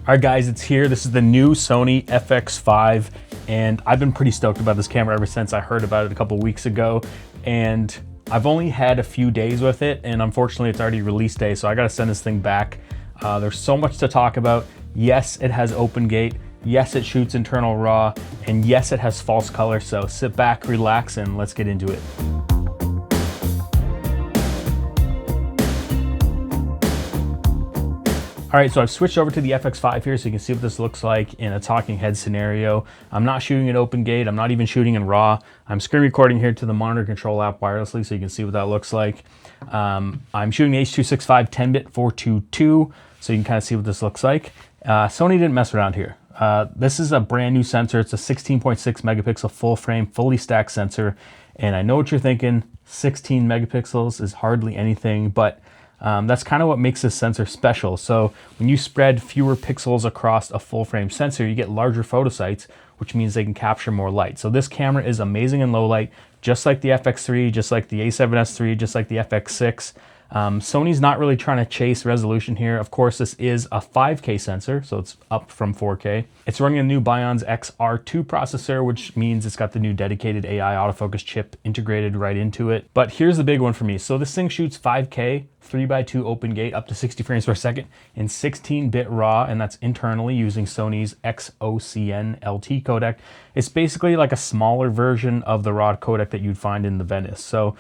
All right guys, it's here. This is the new Sony FX5 and I've been pretty stoked about this camera ever since I heard about it a couple weeks ago, and I've only had a few days with it, and unfortunately it's already release day, so I gotta send this thing back. There's so much to talk about. Yes, it has open gate. Yes, it shoots internal RAW, and yes, it has false color. So sit back, relax, and let's get into it. All right, so I've switched over to the FX5 here so you can see what this looks like in a talking head scenario. I'm not shooting at open gate. I'm not even shooting in RAW. I'm screen recording here to the monitor control app wirelessly so you can see what that looks like. I'm shooting the H.265 10-bit 422 so you can kind of see what this looks like. Sony didn't mess around here. This is a brand new sensor. It's a 16.6 megapixel full frame, fully stacked sensor. And I know what you're thinking, 16 megapixels is hardly anything, but that's kind of what makes this sensor special. So when you spread fewer pixels across a full frame sensor, you get larger photo sites, which means they can capture more light. So this camera is amazing in low light, just like the FX3, just like the A7S III, just like the FX6. Sony's not really trying to chase resolution here. Of course, this is a 5K sensor, so it's up from 4K. It's running a new Bionz XR2 processor, which means it's got the new dedicated AI autofocus chip integrated right into it. But here's the big one for me. So this thing shoots 5K, 3x2 open gate up to 60 frames per second in 16-bit RAW, and that's internally using Sony's XOCN LT codec. It's basically like a smaller version of the RAW codec that you'd find in the Venice. So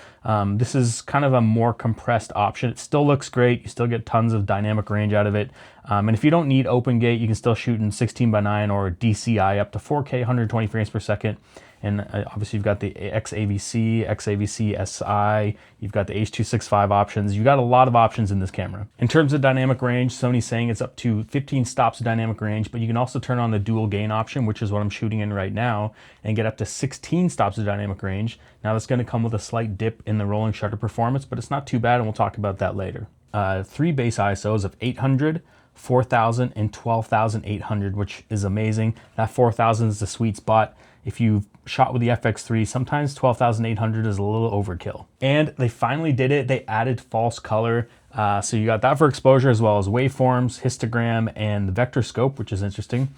this is kind of a more compressed option. It still looks great. You still get tons of dynamic range out of it. And if you don't need open gate, you can still shoot in 16:9 or DCI up to 4K, 120 frames per second. And obviously you've got the XAVC, XAVC SI, you've got the H.265 options. You've got a lot of options in this camera. In terms of dynamic range, Sony's saying it's up to 15 stops of dynamic range, but you can also turn on the dual gain option, which is what I'm shooting in right now, and get up to 16 stops of dynamic range. Now that's gonna come with a slight dip in the rolling shutter performance, but it's not too bad, and we'll talk about that later. 3 base ISOs of 800, 4,000 and 12,800, which is amazing. That 4,000 is the sweet spot. If you've shot with the FX3, sometimes 12,800 is a little overkill. And they finally did it. They added false color. So you got that for exposure as well as waveforms, histogram, and the vector scope, which is interesting.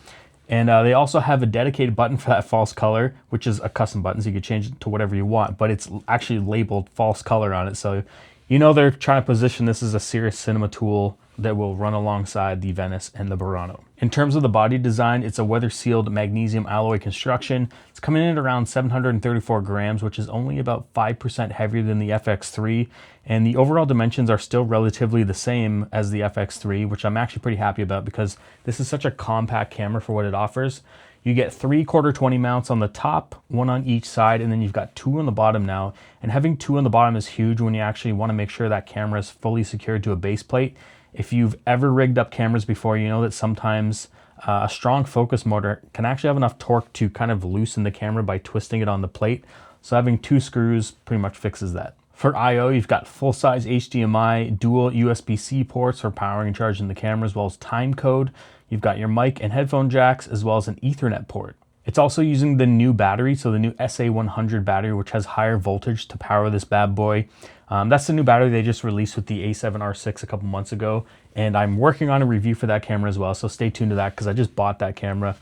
And they also have a dedicated button for that false color, which is a custom button, so you can change it to whatever you want, but it's actually labeled false color on it. So you know they're trying to position this as a serious cinema tool that will run alongside the Venice and the Burano. In terms of the body design, it's a weather-sealed magnesium alloy construction. It's coming in at around 734 grams, which is only about 5% heavier than the FX3. And the overall dimensions are still relatively the same as the FX3, which I'm actually pretty happy about because this is such a compact camera for what it offers. You get 3 quarter-20 mounts on the top, 1 on each side, and then you've got 2 on the bottom now. And having 2 on the bottom is huge when you actually want to make sure that camera is fully secured to a base plate. If you've ever rigged up cameras before, you know that sometimes a strong focus motor can actually have enough torque to kind of loosen the camera by twisting it on the plate. So having 2 screws pretty much fixes that. For I/O, you've got full-size HDMI, dual USB-C ports for powering and charging the camera, as well as time code. You've got your mic and headphone jacks, as well as an Ethernet port. It's also using the new battery, so the new SA100 battery, which has higher voltage to power this bad boy. That's the new battery they just released with the A7R6 a couple months ago, and I'm working on a review for that camera as well, so stay tuned to that because I just bought that camera.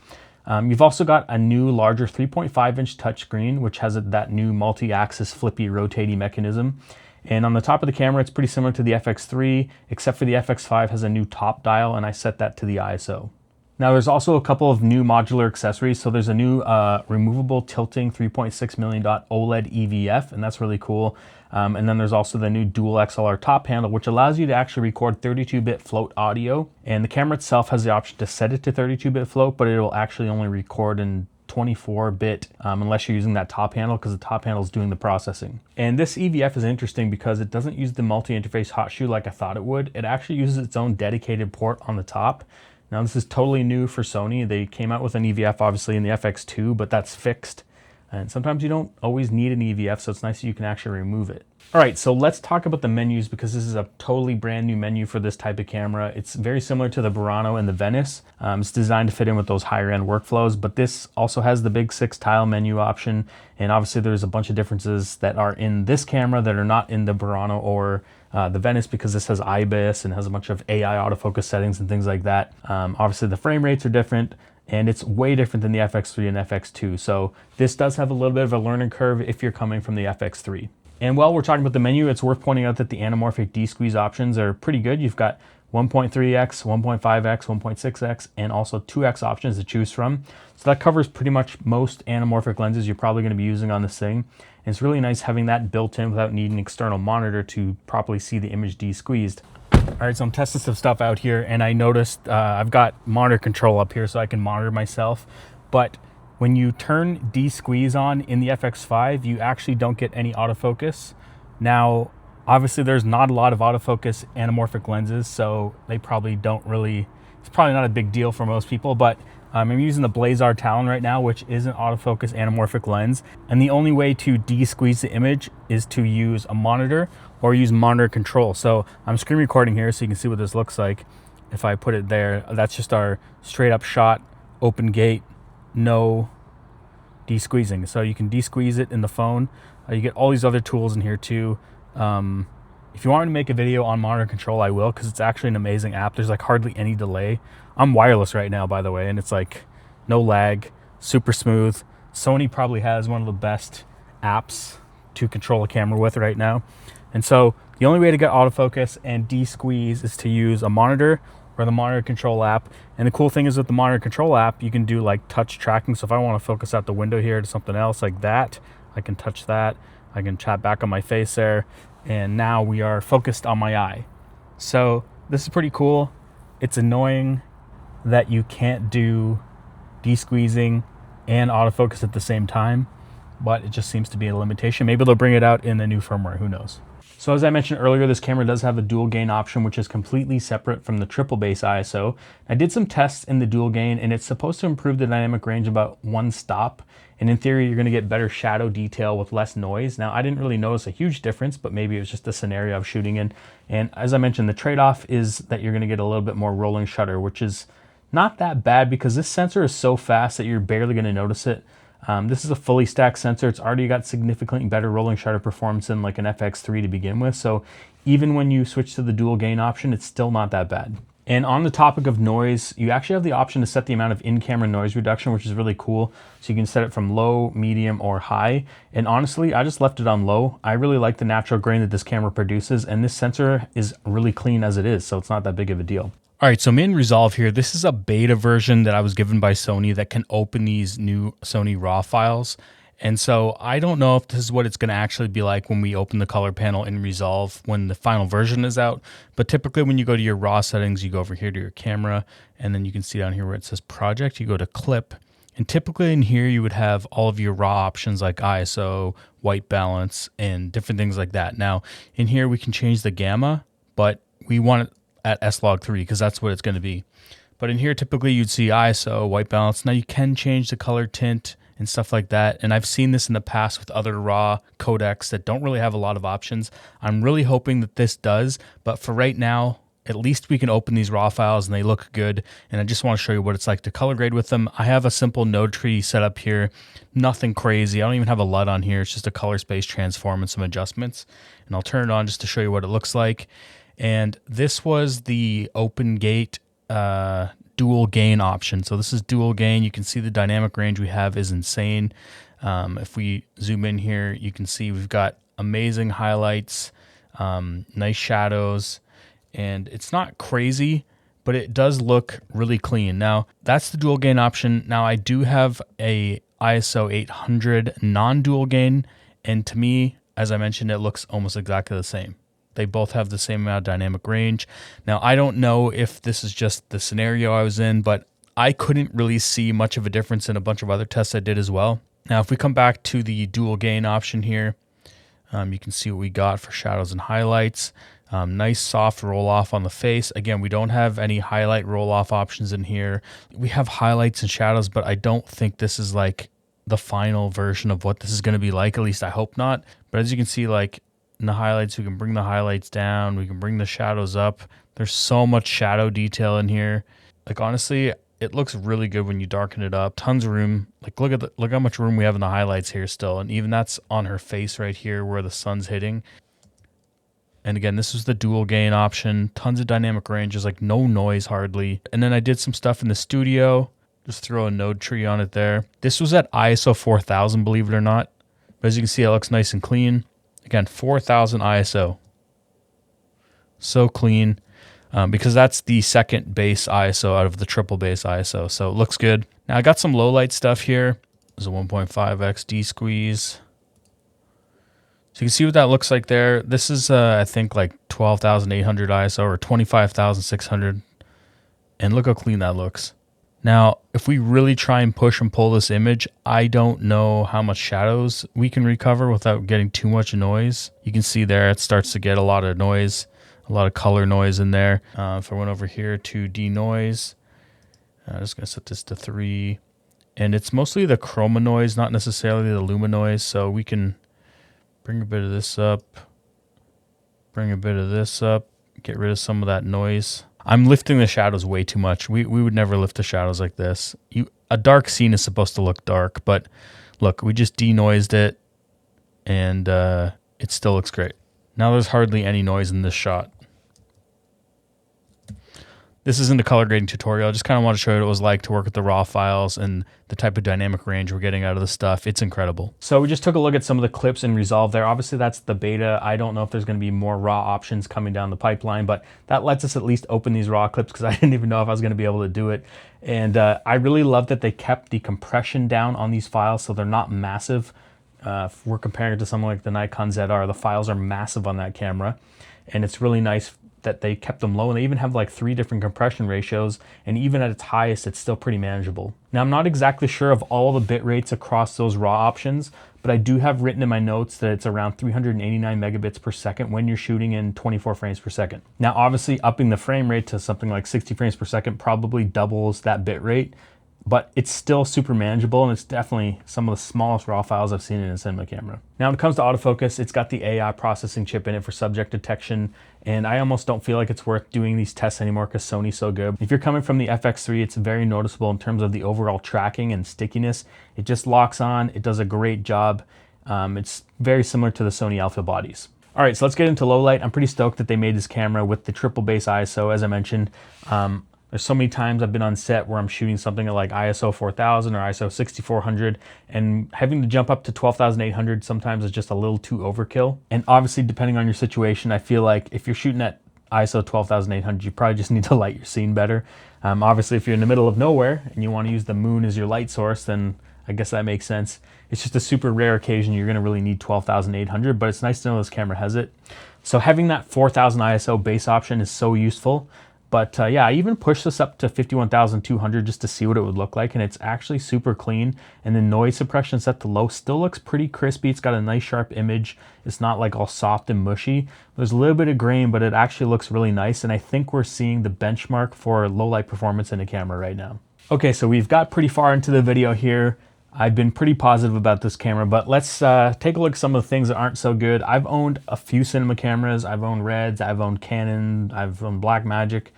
You've also got a new larger 3.5-inch touchscreen, which has that new multi-axis flippy rotating mechanism. And on the top of the camera, it's pretty similar to the FX3, except for the FX5 has a new top dial, and I set that to the ISO. Now there's also a couple of new modular accessories. So there's a new removable tilting 3.6 million dot OLED EVF, and that's really cool. And then there's also the new dual XLR top handle, which allows you to actually record 32-bit float audio. And the camera itself has the option to set it to 32-bit float, but it will actually only record in 24-bit unless you're using that top handle, because the top handle is doing the processing. And this EVF is interesting because it doesn't use the multi-interface hot shoe like I thought it would. It actually uses its own dedicated port on the top. Now this is totally new for Sony. They came out with an EVF obviously in the FX2, but that's fixed. And sometimes you don't always need an EVF, so it's nice that you can actually remove it. All right, so let's talk about the menus because this is a totally brand new menu for this type of camera. It's very similar to the Burano and the Venice. It's designed to fit in with those higher end workflows, but this also has the big 6 tile menu option. And obviously there's a bunch of differences that are in this camera that are not in the Burano or the Venice because this has IBIS and has a bunch of AI autofocus settings and things like that. Obviously the frame rates are different, and it's way different than the FX3 and FX2. So this does have a little bit of a learning curve if you're coming from the FX3. And while we're talking about the menu, it's worth pointing out that the anamorphic D-squeeze options are pretty good. You've got 1.3x, 1.5x, 1.6x, and also 2x options to choose from. So that covers pretty much most anamorphic lenses you're probably going to be using on this thing. And it's really nice having that built in without needing an external monitor to properly see the image de-squeezed. All right, so I'm testing some stuff out here, and I noticed I've got monitor control up here so I can monitor myself. But when you turn de-squeeze on in the FX5, you actually don't get any autofocus. Now, obviously there's not a lot of autofocus anamorphic lenses, so they probably don't really, it's probably not a big deal for most people, but I'm using the Blazar Talon right now, which is an autofocus anamorphic lens. And the only way to de-squeeze the image is to use a monitor or use monitor control. So I'm screen recording here so you can see what this looks like. If I put it there, that's just our straight up shot, open gate, no de-squeezing. So you can de-squeeze it in the phone. You get all these other tools in here too. If you want me to make a video on monitor control, I will, because it's actually an amazing app. There's like hardly any delay. I'm wireless right now, by the way, and it's like no lag, super smooth. Sony probably has one of the best apps to control a camera with right now. And so the only way to get autofocus and de-squeeze is to use a monitor or the monitor control app. And the cool thing is with the monitor control app, you can do like touch tracking. So if I want to focus out the window here to something else like that, I can touch that. I can tap back on my face there. And now we are focused on my eye. So this is pretty cool. It's annoying that you can't do de-squeezing and autofocus at the same time, but it just seems to be a limitation. Maybe they'll bring it out in the new firmware, who knows. So as I mentioned earlier, this camera does have a dual gain option, which is completely separate from the triple base ISO. I did some tests in the dual gain, and it's supposed to improve the dynamic range about 1 stop. And in theory, you're gonna get better shadow detail with less noise. Now, I didn't really notice a huge difference, but maybe it was just the scenario I was shooting in. And as I mentioned, the trade-off is that you're gonna get a little bit more rolling shutter, which is not that bad because this sensor is so fast that you're barely gonna notice it. This is a fully stacked sensor. It's already got significantly better rolling shutter performance than like an FX3 to begin with. So even when you switch to the dual gain option, it's still not that bad. And on the topic of noise, you actually have the option to set the amount of in-camera noise reduction, which is really cool. So you can set it from low, medium, or high. And honestly, I just left it on low. I really like the natural grain that this camera produces, and this sensor is really clean as it is, so it's not that big of a deal. All right, so I'm in Resolve here. This is a beta version that I was given by Sony that can open these new Sony RAW files. And so I don't know if this is what it's going to actually be like when we open the color panel in Resolve when the final version is out. But typically when you go to your RAW settings, you go over here to your camera, and then you can see down here where it says project, you go to clip. And typically in here, you would have all of your RAW options like ISO, white balance, and different things like that. Now in here, we can change the gamma, but we want it at S-Log3 because that's what it's going to be. But in here, typically you'd see ISO, white balance. Now you can change the color tint and stuff like that. And I've seen this in the past with other RAW codecs that don't really have a lot of options. I'm really hoping that this does, but for right now, at least we can open these RAW files and they look good. And I just want to show you what it's like to color grade with them. I have a simple node tree set up here, nothing crazy. I don't even have a LUT on here. It's just a color space transform and some adjustments. And I'll turn it on just to show you what it looks like. And this was the open gate dual gain option. So this is dual gain. You can see the dynamic range we have is insane. If we zoom in here, you can see we've got amazing highlights, nice shadows, and it's not crazy, but it does look really clean. Now that's the dual gain option. Now I do have a ISO 800 non-dual gain, and to me, as I mentioned, it looks almost exactly the same. They both have the same amount of dynamic range. Now, I don't know if this is just the scenario I was in, but I couldn't really see much of a difference in a bunch of other tests I did as well. Now, if we come back to the dual gain option here, you can see what we got for shadows and highlights. Nice soft roll off on the face. Again, we don't have any highlight roll off options in here. We have highlights and shadows, but I don't think this is like the final version of what this is going to be like. At least I hope not. But as you can see, like, in the highlights, we can bring the highlights down, we can bring the shadows up. There's so much shadow detail in here. Like, honestly, it looks really good when you darken it up. Tons of room. Like, look how much room we have in the highlights here still. And even that's on her face right here where the sun's hitting. And again, this is the dual gain option, tons of dynamic ranges, like no noise hardly. And then I did some stuff in the studio, just throw a node tree on it there. This was at ISO 4000, believe it or not. But as you can see, it looks nice and clean. Again, 4000 ISO. So clean, because that's the second base ISO out of the triple base ISO. So it looks good. Now I got some low light stuff here. There's a 1.5x D-squeeze. So you can see what that looks like there. This is, I think, like 12,800 ISO or 25,600. And look how clean that looks. Now, if we really try and push and pull this image, I don't know how much shadows we can recover without getting too much noise. You can see there it starts to get a lot of noise, a lot of color noise in there. If I went over here to denoise, I'm just going to set this to 3. And it's mostly the chroma noise, not necessarily the luma noise. So we can bring a bit of this up, bring a bit of this up, get rid of some of that noise. I'm lifting the shadows way too much. We would never lift the shadows like this. A dark scene is supposed to look dark, but look, we just denoised it, and it still looks great. Now there's hardly any noise in this shot. This isn't a color grading tutorial. I just kind of want to show you what it was like to work with the raw files and the type of dynamic range we're getting out of the stuff. It's incredible. So we just took a look at some of the clips in Resolve there. Obviously, that's the beta. I don't know if there's going to be more raw options coming down the pipeline, but that lets us at least open these raw clips because I didn't even know if I was going to be able to do it. And I really love that they kept the compression down on these files so they're not massive. If we're comparing it to something like the Nikon ZR, the files are massive on that camera. And it's really nice that they kept them low, and they even have like 3 different compression ratios, and even at its highest it's still pretty manageable. Now I'm not exactly sure of all the bit rates across those raw options, but I do have written in my notes that it's around 389 megabits per second when you're shooting in 24 frames per second. Now obviously upping the frame rate to something like 60 frames per second probably doubles that bit rate, but it's still super manageable, and it's definitely some of the smallest raw files I've seen in a cinema camera. Now when it comes to autofocus, it's got the AI processing chip in it for subject detection, and I almost don't feel like it's worth doing these tests anymore because Sony's so good. If you're coming from the FX3, it's very noticeable in terms of the overall tracking and stickiness. It just locks on, it does a great job. It's very similar to the Sony Alpha bodies. All right, so let's get into low light. I'm pretty stoked that they made this camera with the triple base ISO, as I mentioned. There's so many times I've been on set where I'm shooting something at like ISO 4000 or ISO 6400, and having to jump up to 12,800 sometimes is just a little too overkill. And obviously, depending on your situation, I feel like if you're shooting at ISO 12,800, you probably just need to light your scene better. Obviously, if you're in the middle of nowhere and you want to use the moon as your light source, then I guess that makes sense. It's just a super rare occasion you're going to really need 12,800, but it's nice to know this camera has it. So having that 4,000 ISO base option is so useful. But yeah, I even pushed this up to 51,200 just to see what it would look like, and it's actually super clean. And the noise suppression set to low still looks pretty crispy. It's got a nice sharp image. It's not like all soft and mushy. There's a little bit of grain, but it actually looks really nice, and I think we're seeing the benchmark for low light performance in a camera right now. Okay, so we've got pretty far into the video here. I've been pretty positive about this camera, but let's take a look at some of the things that aren't so good. I've owned a few cinema cameras. I've owned Reds, I've owned Canon, I've owned Blackmagic,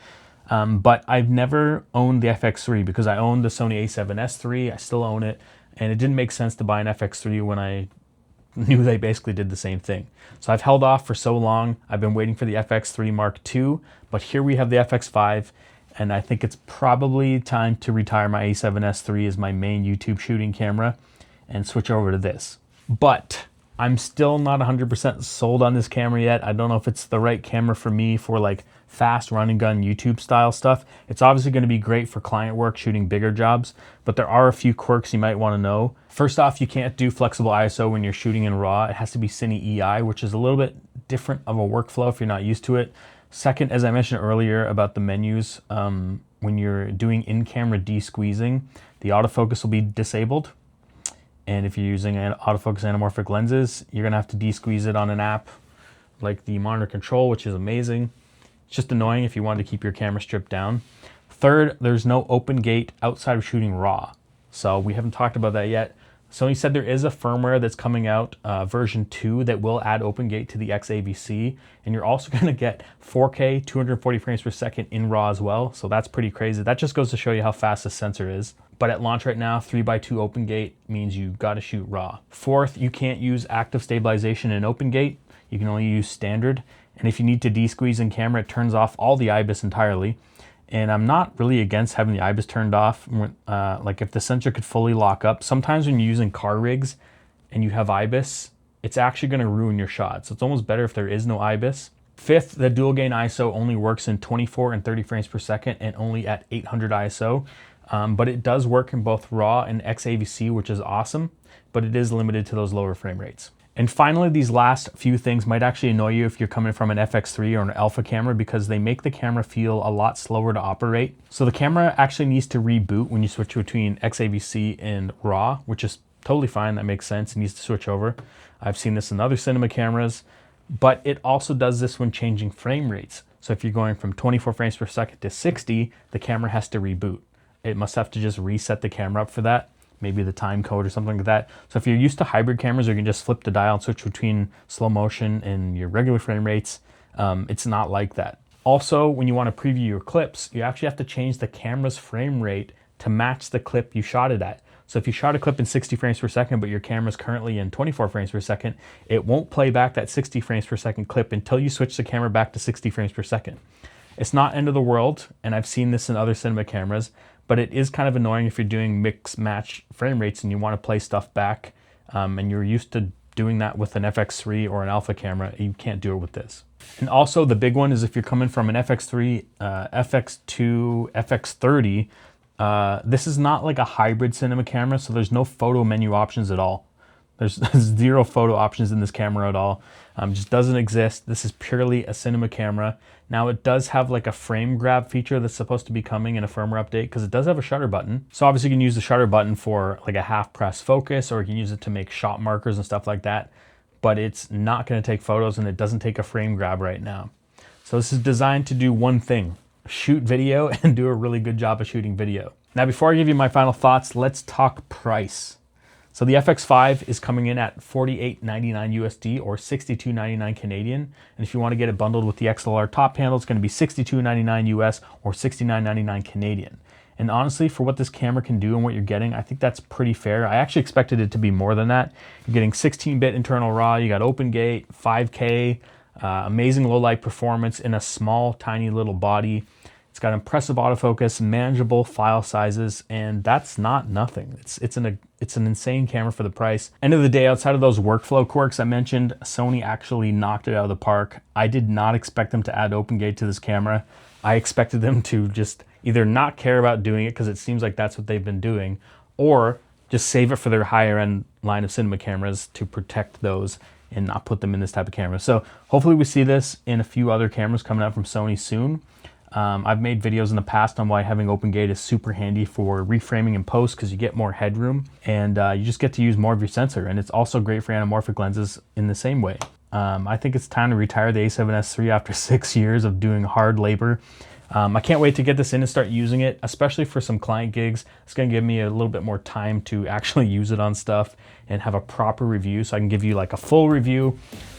but I've never owned the FX3 because I owned the Sony a7S III. I still own it, and it didn't make sense to buy an FX3 when I knew they basically did the same thing. So I've held off for so long. I've been waiting for the FX3 Mark II, but here we have the FX5. And I think it's probably time to retire my a7S III as my main YouTube shooting camera and switch over to this. But I'm still not 100% sold on this camera yet. I don't know if it's the right camera for me for like fast run and gun YouTube style stuff. It's obviously going to be great for client work, shooting bigger jobs, but there are a few quirks you might want to know. First off, you can't do flexible ISO when you're shooting in RAW. It has to be Cine EI, which is a little bit different of a workflow if you're not used to it. Second, as I mentioned earlier about the menus, when you're doing in-camera de-squeezing, the autofocus will be disabled. And if you're using autofocus anamorphic lenses, you're gonna have to de-squeeze it on an app like the monitor control, which is amazing. It's just annoying if you want to keep your camera stripped down. Third, there's no open gate outside of shooting RAW. So we haven't talked about that yet. Sony said there is a firmware that's coming out, version 2, that will add OpenGate to the XAVC, and you're also going to get 4K 240 frames per second in RAW as well, so that's pretty crazy. That just goes to show you how fast the sensor is. But at launch right now, 3x2 OpenGate means you got to shoot RAW. Fourth, you can't use active stabilization in OpenGate. You can only use standard, And if you need to de-squeeze in camera, it turns off all the IBIS entirely. And I'm not really against having the IBIS turned off. Like if the sensor could fully lock up, sometimes when you're using car rigs and you have IBIS, it's actually gonna ruin your shot. So it's almost better if there is no IBIS. Fifth, the dual gain ISO only works in 24 and 30 frames per second and only at 800 ISO. But it does work in both RAW and XAVC, which is awesome, but it is limited to those lower frame rates. And finally, these last few things might actually annoy you if you're coming from an FX3 or an alpha camera, because they make the camera feel a lot slower to operate. So the camera actually needs to reboot when you switch between XAVC and RAW, which is totally fine. That makes sense. It needs to switch over. I've seen this in other cinema cameras, but it also does this when changing frame rates. So if you're going from 24 frames per second to 60, the camera has to reboot. It must have to just reset the camera up for that. Maybe the time code or something like that. So if you're used to hybrid cameras, you can just flip the dial and switch between slow motion and your regular frame rates. It's not like that. Also, when you want to preview your clips, you actually have to change the camera's frame rate to match the clip you shot it at. So if you shot a clip in 60 frames per second, but your camera's currently in 24 frames per second, it won't play back that 60 frames per second clip until you switch the camera back to 60 frames per second. It's not end of the world, and I've seen this in other cinema cameras, but it is kind of annoying if you're doing mix match frame rates and you want to play stuff back, and you're used to doing that with an FX3 or an alpha camera. You can't do it with this. And also the big one is if you're coming from an FX3, FX2, FX30, this is not like a hybrid cinema camera, so there's no photo menu options at all. There's zero photo options in this camera at all. Just doesn't exist. This is purely a cinema camera. Now it does have like a frame grab feature that's supposed to be coming in a firmware update, because it does have a shutter button. So obviously you can use the shutter button for like a half press focus, or you can use it to make shot markers and stuff like that. But it's not going to take photos, and it doesn't take a frame grab right now. So this is designed to do one thing: shoot video and do a really good job of shooting video. Now before I give you my final thoughts, let's talk price. So the FX5 is coming in at $48.99 USD or $62.99 Canadian. And if you want to get it bundled with the XLR top panel, it's going to be $62.99 US or $69.99 Canadian. And honestly, for what this camera can do and what you're getting, I think that's pretty fair. I actually expected it to be more than that. You're getting 16-bit internal RAW, you got open gate, 5K, amazing low light performance in a small, tiny little body. It's got impressive autofocus, manageable file sizes, and that's not nothing. It's an insane camera for the price. End of the day, outside of those workflow quirks I mentioned, Sony actually knocked it out of the park. I did not expect them to add open gate to this camera. I expected them to just either not care about doing it, because it seems like that's what they've been doing, or just save it for their higher end line of cinema cameras to protect those and not put them in this type of camera. So hopefully we see this in a few other cameras coming out from Sony soon. I've made videos in the past on why having open gate is super handy for reframing in post, because you get more headroom and you just get to use more of your sensor. And it's also great for anamorphic lenses in the same way. I think it's time to retire the A7S III after 6 years of doing hard labor. I can't wait to get this in and start using it, especially for some client gigs. It's going to give me a little bit more time to actually use it on stuff and have a proper review, so I can give you like a full review.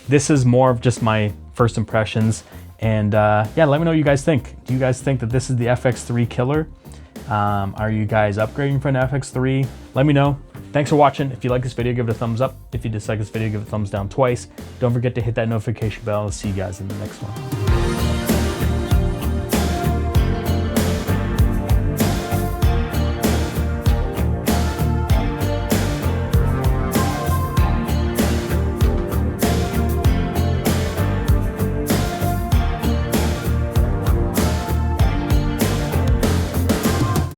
This is more of just my first impressions. And yeah, let me know what you guys think. Do you guys think that this is the FX3 killer? Are you guys upgrading for an FX3? Let me know. Thanks for watching. If you like this video, give it a thumbs up. If you dislike this video, give it a thumbs down twice. Don't forget to hit that notification bell. I'll see you guys in the next one.